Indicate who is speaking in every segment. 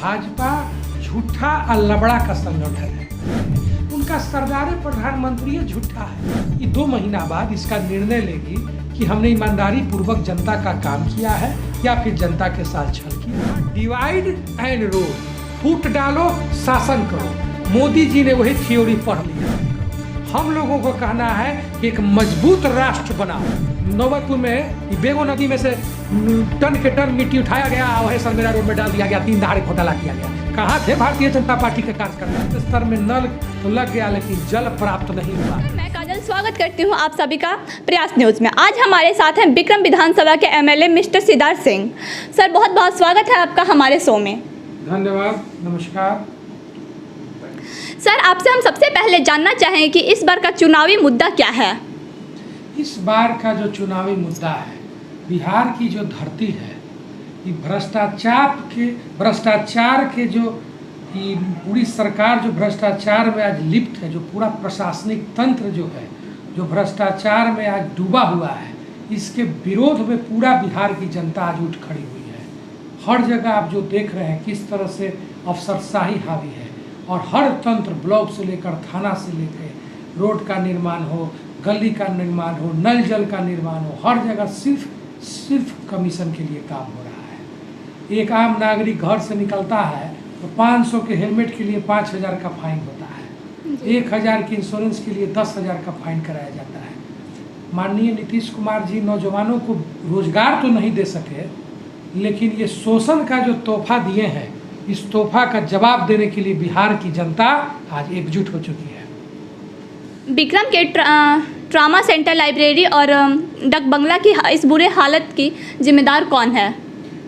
Speaker 1: भाजपा झूठा और लबड़ा का संगठन है। उनका सरदार प्रधानमंत्री झूठा है। ये 2 महीना बाद इसका निर्णय लेगी कि हमने ईमानदारी पूर्वक जनता का काम किया है या फिर जनता के साथ छल किया। डिवाइड एंड रूल, फूट डालो शासन करो। मोदी जी ने वही थ्योरी पढ़ लिया। हम लोगों को कहना है कि एक मजबूत राष्ट्र बनाओ। नौबतपुर में बेगो नदी में से टन के टन मिट्टी उठाया गया, वही सरमेरा रोड में डाल दिया गया, 3 दहाड़े घोटाला किया गया। कहाँ थे भारतीय जनता पार्टी के कार्यकर्ता? स्तर में नल तो लग गया लेकिन जल प्राप्त नहीं हुआ।
Speaker 2: मैं काजल स्वागत करती हूं आप सभी का प्रयास न्यूज में। आज हमारे साथ हैं विक्रम विधानसभा के MLA mister Siddharth Singh. Sir, बहुत बहुत स्वागत है आपका हमारे शो में।
Speaker 1: धन्यवाद, नमस्कार।
Speaker 2: सर, आपसे हम सबसे पहले जानना चाहें कि इस बार का चुनावी मुद्दा क्या है?
Speaker 1: इस बार का जो चुनावी मुद्दा है, बिहार की जो धरती है, ये भ्रष्टाचार के जो पूरी सरकार जो भ्रष्टाचार में आज लिप्त है, जो पूरा प्रशासनिक तंत्र जो है, जो भ्रष्टाचार में आज डूबा हुआ है, इसके विरोध में पूरा बिहार की जनता आज उठ खड़ी हुई है। हर जगह आप जो देख रहे हैं किस तरह से अफसरशाही हावी है और हर तंत्र, ब्लॉक से लेकर थाना से लेकर रोड का निर्माण हो, गली का निर्माण हो, नल जल का निर्माण हो, हर जगह सिर्फ कमीशन के लिए काम हो रहा है। एक आम नागरिक घर से निकलता है तो 500 के हेलमेट के लिए 5000 का फाइन होता है, 1000 के इंश्योरेंस के लिए 10,000 का फाइन कराया जाता है। माननीय नीतीश कुमार जी नौजवानों को रोजगार तो नहीं दे सके, लेकिन ये शोषण का जो तोहफा दिए हैं, इस तोहफा का जवाब देने के लिए बिहार की जनता आज एकजुट हो चुकी है।
Speaker 2: विक्रम के ट्रामा सेंटर, लाइब्रेरी और डक बंगला की इस बुरे हालत की जिम्मेदार कौन है?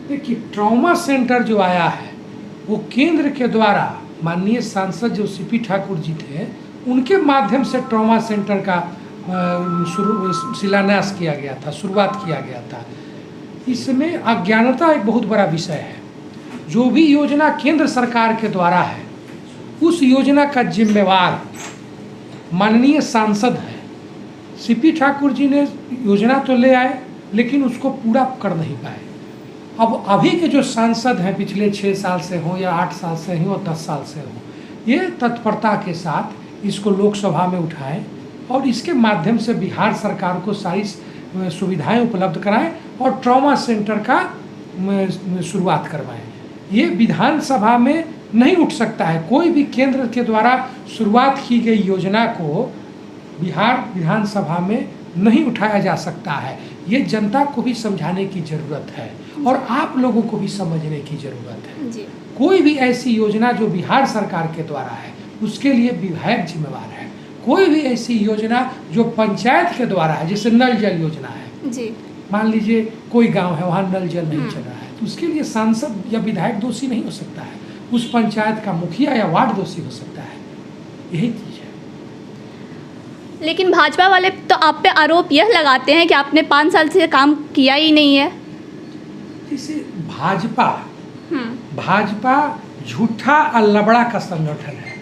Speaker 1: देखिए, ट्रामा सेंटर जो आया है वो केंद्र के द्वारा माननीय सांसद जो सीपी ठाकुर जी थे, उनके माध्यम से ट्रामा सेंटर का शिलान्यास किया गया था, शुरुआत किया गया था। इसमें अज्ञानता एक बहुत बड़ा विषय है। जो भी योजना केंद्र सरकार के द्वारा है, उस योजना का जिम्मेवार माननीय सांसद है। सीपी ठाकुर जी ने योजना तो ले आए लेकिन उसको पूरा कर नहीं पाए। अब अभी के जो सांसद हैं, पिछले 6 साल से हो या 8 साल से हो, 10 साल से हो, ये तत्परता के साथ इसको लोकसभा में उठाएं और इसके माध्यम से बिहार सरकार को सारी सुविधाएं उपलब्ध कराएं और ट्रॉमा सेंटर का शुरुआत करवाएं। ये विधानसभा में नहीं उठ सकता है। कोई भी केंद्र के द्वारा शुरुआत की गई योजना को बिहार विधानसभा में नहीं उठाया जा सकता है। ये जनता को भी समझाने की ज़रूरत है और आप लोगों को भी समझने की ज़रूरत है जी। कोई भी ऐसी योजना जो बिहार सरकार के द्वारा है, उसके लिए विधायक जिम्मेवार है। कोई भी ऐसी योजना जो पंचायत के द्वारा है, जैसे नल जल योजना है जी, मान लीजिए कोई गांव है, वहाँ नल जल नहीं चल रहा है, तो उसके लिए सांसद या विधायक दोषी नहीं हो सकता है, उस पंचायत का मुखिया या वार्ड दोषी हो सकता है। यही चीज़ है।
Speaker 2: लेकिन भाजपा वाले तो आप पे आरोप यह लगाते हैं कि आपने 5 साल से काम किया ही नहीं है।
Speaker 1: जैसे भाजपा झूठा और लबड़ा का संगठन है।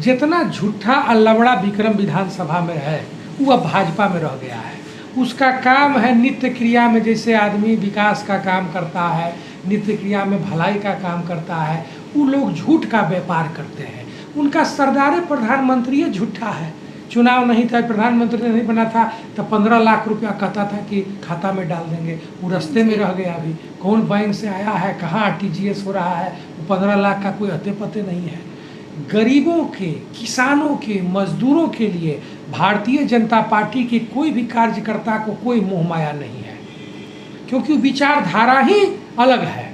Speaker 1: जितना झूठा और लबड़ा विक्रम विधानसभा में है, वो अब भाजपा में रह गया है। उसका काम है नित्य क्रिया में, जैसे आदमी विकास का काम करता है, नित्य क्रिया में भलाई का काम करता है, वो लोग झूठ का व्यापार करते हैं। उनका सरदार प्रधानमंत्री झूठा है। चुनाव नहीं था, प्रधानमंत्री नहीं बना था तो 15 लाख रुपया कहता था कि खाता में डाल देंगे, वो रास्ते में रह गया। अभी कौन बैंक से आया है, कहाँ आरटीजीएस हो रहा है, वो 15 लाख का कोई अते पते नहीं है। गरीबों के, किसानों के, मजदूरों के लिए भारतीय जनता पार्टी के कोई भी कार्यकर्ता को कोई मोह माया नहीं है, क्योंकि विचारधारा ही अलग है।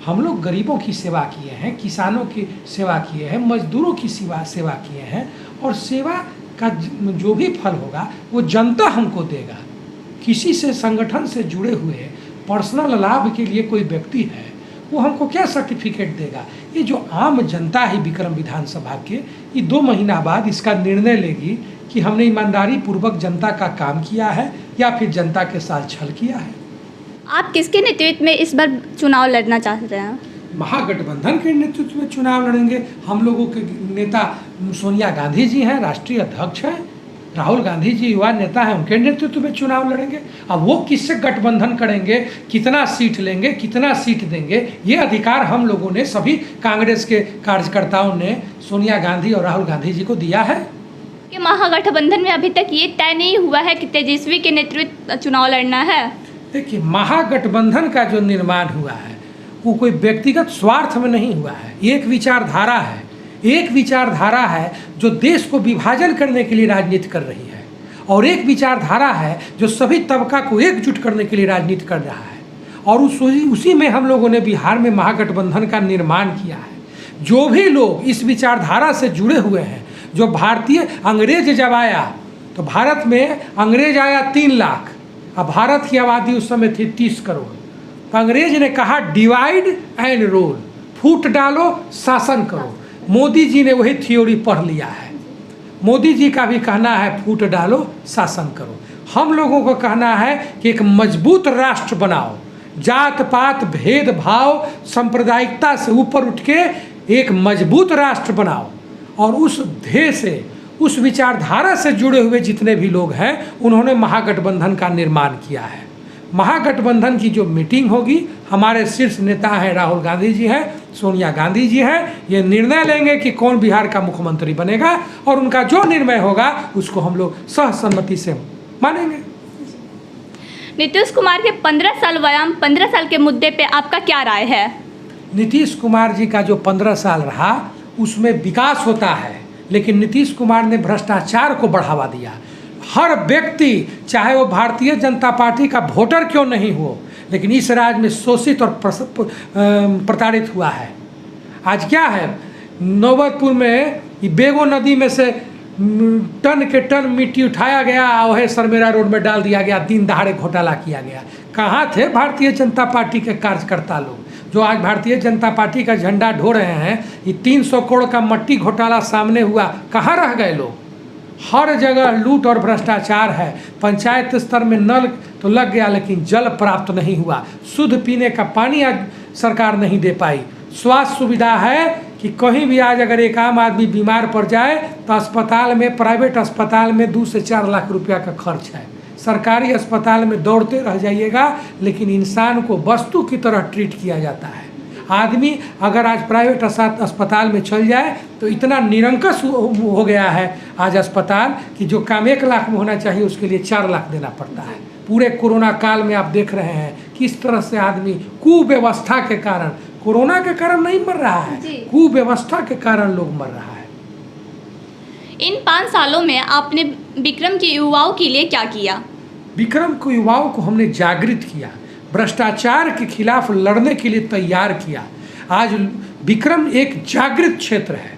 Speaker 1: हम लोग गरीबों की सेवा किए हैं, किसानों की सेवा किए हैं, मजदूरों की सेवा किए हैं और सेवा का जो भी फल होगा वो जनता हमको देगा। किसी से संगठन से जुड़े हुए पर्सनल लाभ के लिए कोई व्यक्ति है, वो हमको क्या सर्टिफिकेट देगा? ये जो आम जनता है विक्रम विधानसभा के, ये 2 महीना बाद इसका निर्णय लेगी कि हमने ईमानदारी पूर्वक जनता का काम किया है या फिर जनता के साथ छल किया है।
Speaker 2: आप किसके नेतृत्व में इस बार चुनाव लड़ना चाहते हैं?
Speaker 1: महागठबंधन के नेतृत्व में चुनाव लड़ेंगे। हम लोगों के नेता सोनिया गांधी जी हैं, राष्ट्रीय अध्यक्ष हैं, राहुल गांधी जी युवा नेता हैं, उनके नेतृत्व में चुनाव लड़ेंगे। अब वो किससे गठबंधन करेंगे, कितना सीट लेंगे, कितना सीट देंगे, ये अधिकार हम लोगों ने, सभी कांग्रेस के कार्यकर्ताओं ने सोनिया गांधी और राहुल गांधी जी को दिया है।
Speaker 2: कि महागठबंधन में अभी तक ये तय नहीं हुआ है कि तेजस्वी के नेतृत्व चुनाव लड़ना है।
Speaker 1: देखिए, महागठबंधन का जो निर्माण हुआ है वो कोई व्यक्तिगत स्वार्थ में नहीं हुआ है, एक विचारधारा है, एक विचारधारा है जो देश को विभाजन करने के लिए राजनीति कर रही है, और एक विचारधारा है जो सभी तबका को एकजुट करने के लिए राजनीति कर रहा है। और उसी में हम लोगों ने बिहार में महागठबंधन का निर्माण किया है। जो भी लोग इस विचारधारा से जुड़े हुए हैं, जो भारतीय, अंग्रेज जब आया तो भारत में अंग्रेज आया 3 लाख, अब भारत की आबादी उस समय थी 30 करोड़। तो अंग्रेज ने कहा डिवाइड एंड रूल, फूट डालो शासन करो। मोदी जी ने वही थ्योरी पढ़ लिया है। मोदी जी का भी कहना है फूट डालो शासन करो। हम लोगों को कहना है कि एक मजबूत राष्ट्र बनाओ, जात पात भेदभाव सांप्रदायिकता से ऊपर उठ के एक मजबूत राष्ट्र बनाओ। और उस ध्येय से, उस विचारधारा से जुड़े हुए जितने भी लोग हैं, उन्होंने महागठबंधन का निर्माण किया है। महागठबंधन की जो मीटिंग होगी, हमारे शीर्ष नेता हैं राहुल गांधी जी हैं, सोनिया गांधी जी हैं, ये निर्णय लेंगे कि कौन बिहार का मुख्यमंत्री बनेगा, और उनका जो निर्णय होगा उसको हम लोग सहसम्मति से मानेंगे।
Speaker 2: नीतीश कुमार के 15 साल व्यायाम 15 साल के मुद्दे पे आपका क्या राय है?
Speaker 1: नीतीश कुमार जी का जो 15 साल रहा उसमें विकास होता है, लेकिन नीतीश कुमार ने भ्रष्टाचार को बढ़ावा दिया। हर व्यक्ति, चाहे वो भारतीय जनता पार्टी का वोटर क्यों नहीं हो, लेकिन इस राज्य में शोषित और प्रताड़ित हुआ है। आज क्या है, नौबतपुर में बेगो नदी में से टन के टन मिट्टी उठाया गया, वह सरमेरा रोड में डाल दिया गया, दिन दहाड़े घोटाला किया गया। कहाँ थे भारतीय जनता पार्टी के कार्यकर्ता लोग जो आज भारतीय जनता पार्टी का झंडा ढो रहे हैं? ये 300 करोड़ का मट्टी घोटाला सामने हुआ, कहाँ रह गए लोग? हर जगह लूट और भ्रष्टाचार है। पंचायत स्तर में नल तो लग गया, लेकिन जल प्राप्त नहीं हुआ। शुद्ध पीने का पानी आज सरकार नहीं दे पाई। स्वास्थ्य सुविधा है कि कहीं भी आज अगर एक आम आदमी बीमार पड़ जाए तो अस्पताल में, प्राइवेट अस्पताल में 2 से 4 लाख रुपया का खर्च है। सरकारी अस्पताल में दौड़ते रह जाइएगा, लेकिन इंसान को वस्तु की तरह ट्रीट किया जाता है। आदमी अगर आज प्राइवेट अस्पताल में चल जाए तो इतना निरंकुश हो गया है आज अस्पताल कि जो काम 1 लाख में होना चाहिए उसके लिए 4 लाख देना पड़ता है। पूरे कोरोना काल में आप देख रहे हैं किस तरह से आदमी कुव्यवस्था के कारण, कोरोना के कारण नहीं मर रहा है, कुव्यवस्था के कारण लोग मर रहा है।
Speaker 2: इन 5 सालों में आपने विक्रम के युवाओं के लिए क्या किया?
Speaker 1: विक्रम को युवाओं को हमने जागृत किया, भ्रष्टाचार के खिलाफ लड़ने के लिए तैयार किया। आज विक्रम एक जागृत क्षेत्र है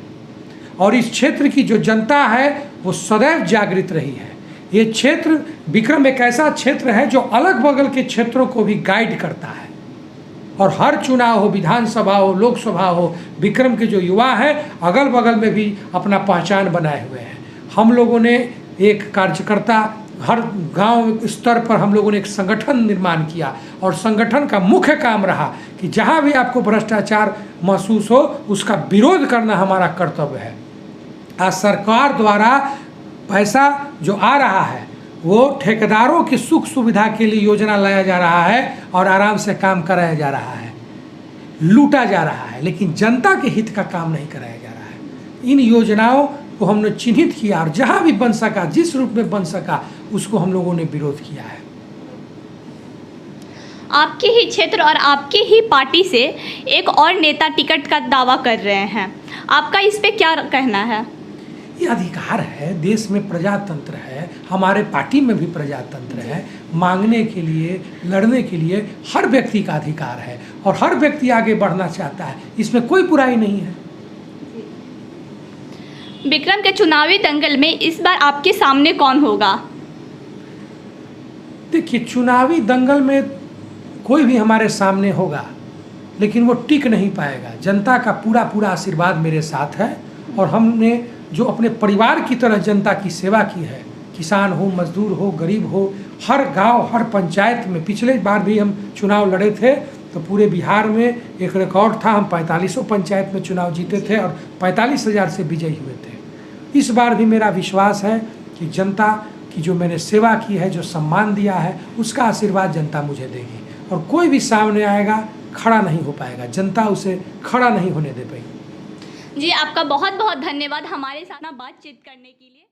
Speaker 1: और इस क्षेत्र की जो जनता है वो सदैव जागृत रही है। ये क्षेत्र, विक्रम एक ऐसा क्षेत्र है जो अलग बगल के क्षेत्रों को भी गाइड करता है, और हर चुनाव हो, विधानसभा हो, लोकसभा हो, विक्रम के जो युवा हैं अगल बगल में भी अपना पहचान बनाए हुए हैं। हम लोगों ने एक कार्यकर्ता, हर गांव स्तर पर हम लोगों ने एक संगठन निर्माण किया, और संगठन का मुख्य काम रहा कि जहां भी आपको भ्रष्टाचार महसूस हो उसका विरोध करना हमारा कर्तव्य है। आज सरकार द्वारा पैसा जो आ रहा है वो ठेकेदारों की सुख सुविधा के लिए योजना लाया जा रहा है और आराम से काम कराया जा रहा है, लूटा जा रहा है, लेकिन जनता के हित का काम नहीं कराया जा रहा है। इन योजनाओं को हमने चिन्हित किया और जहां भी बन सका, जिस रूप में बन सका, उसको हम लोगों ने विरोध किया है।
Speaker 2: आपके ही क्षेत्र और आपके ही पार्टी से एक और नेता टिकट का दावा कर रहे हैं, आपका इस पे क्या कहना है?
Speaker 1: ये अधिकार है, देश में प्रजातंत्र है, हमारे पार्टी में भी प्रजातंत्र है। मांगने के लिए, लड़ने के लिए हर व्यक्ति का अधिकार है और हर व्यक्ति आगे बढ़ना चाहता है, इसमें कोई बुराई नहीं है।
Speaker 2: विक्रम के चुनावी दंगल में इस बार आपके सामने कौन होगा?
Speaker 1: देखिए, चुनावी दंगल में कोई भी हमारे सामने होगा, लेकिन वो टिक नहीं पाएगा। जनता का पूरा पूरा आशीर्वाद मेरे साथ है और हमने जो अपने परिवार की तरह जनता की सेवा की है, किसान हो, मजदूर हो, गरीब हो, हर गांव, हर पंचायत में। पिछले बार भी हम चुनाव लड़े थे तो पूरे बिहार में एक रिकॉर्ड था, हम 4500 पंचायत में चुनाव जीते थे और 45,000 से विजयी हुए थे। इस बार भी मेरा विश्वास है कि कि जनता की जो मैंने सेवा की है, जो सम्मान दिया है, उसका आशीर्वाद जनता मुझे देगी और कोई भी सामने आएगा खड़ा नहीं हो पाएगा, जनता उसे खड़ा नहीं होने दे पाएगी।
Speaker 2: जी, आपका बहुत बहुत धन्यवाद हमारे साथ बातचीत करने के लिए।